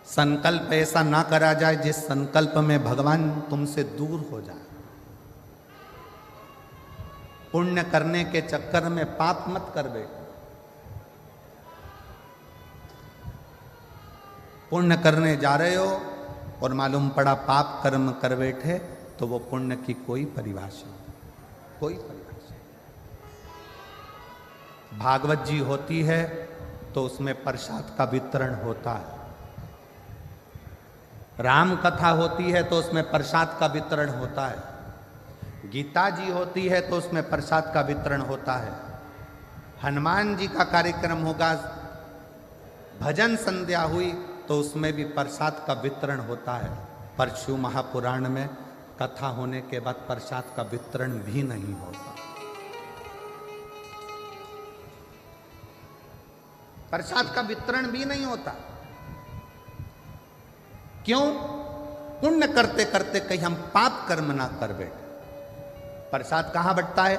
संकल्प ऐसा ना करा जाए जिस संकल्प में भगवान तुमसे दूर हो जाए। पुण्य करने के चक्कर में पाप मत कर बैठो। पुण्य करने जा रहे हो और मालूम पड़ा पाप कर्म कर बैठे तो वो पुण्य की कोई परिभाषा नहीं, कोई परिभाषा। भागवत जी होती है तो उसमें प्रसाद का वितरण होता है, राम कथा होती है तो उसमें प्रसाद का वितरण होता है, गीता जी होती है तो उसमें प्रसाद का वितरण होता है, हनुमान जी का कार्यक्रम होगा, भजन संध्या हुई तो उसमें भी प्रसाद का वितरण होता है। पर शिव महापुराण में कथा होने के बाद प्रसाद का वितरण भी नहीं होता। प्रसाद का वितरण भी नहीं होता। क्यों? पुण्य करते करते कहीं हम पाप कर्म ना कर बैठे। प्रसाद कहां बंटता है?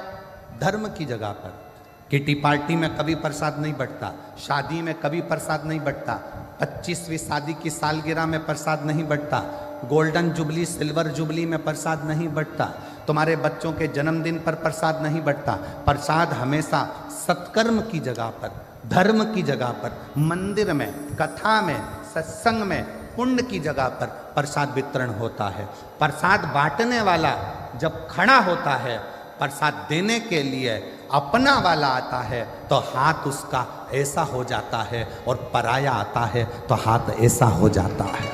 धर्म की जगह पर। किटी पार्टी में कभी प्रसाद नहीं बंटता, शादी में कभी प्रसाद नहीं बंटता, 25वीं शादी की सालगिरह में प्रसाद नहीं बंटता, गोल्डन जुबली सिल्वर जुबली में प्रसाद नहीं बंटता, तुम्हारे बच्चों के जन्मदिन पर प्रसाद नहीं बंटता। प्रसाद हमेशा सत्कर्म की जगह पर, धर्म की जगह पर, मंदिर में, कथा में, सत्संग में, पुण्य की जगह पर प्रसाद वितरण होता है। प्रसाद बांटने वाला जब खड़ा होता है प्रसाद देने के लिए, अपना वाला आता है तो हाथ उसका ऐसा हो जाता है और पराया आता है तो हाथ ऐसा हो जाता है।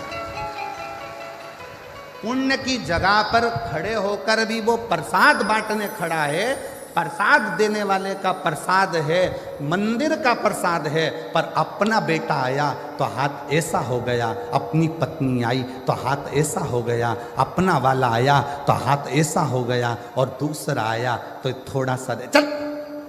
पुण्य की जगह पर खड़े होकर भी वो प्रसाद बांटने खड़ा है, प्रसाद देने वाले का प्रसाद है, मंदिर का प्रसाद है, पर अपना बेटा आया तो हाथ ऐसा हो गया, अपनी पत्नी आई तो हाथ ऐसा हो गया, अपना वाला आया तो हाथ ऐसा हो गया, और दूसरा आया तो थोड़ा सा चल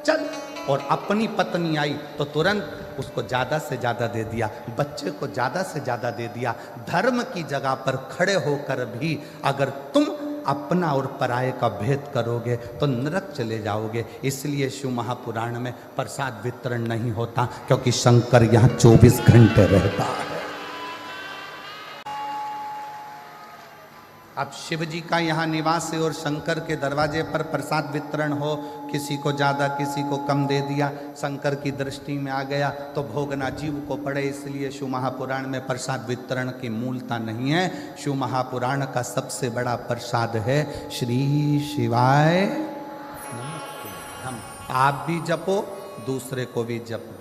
चल, और अपनी पत्नी आई तो तुरंत उसको ज़्यादा से ज़्यादा दे दिया, बच्चे को ज़्यादा से ज़्यादा दे दिया। धर्म की जगह पर खड़े होकर भी अगर तुम अपना और पराये का भेद करोगे तो नरक चले जाओगे। इसलिए शिव महापुराण में प्रसाद वितरण नहीं होता, क्योंकि शंकर यहाँ 24 घंटे रहता है। अब शिव जी का यहाँ निवास है और शंकर के दरवाजे पर प्रसाद वितरण हो, किसी को ज़्यादा किसी को कम दे दिया, शंकर की दृष्टि में आ गया तो भोगना जीव को पड़े। इसलिए शिव महापुराण में प्रसाद वितरण की मूलता नहीं है। शिव महापुराण का सबसे बड़ा प्रसाद है श्री शिवाय नमस्ते। हम आप भी जपो, दूसरे को भी जप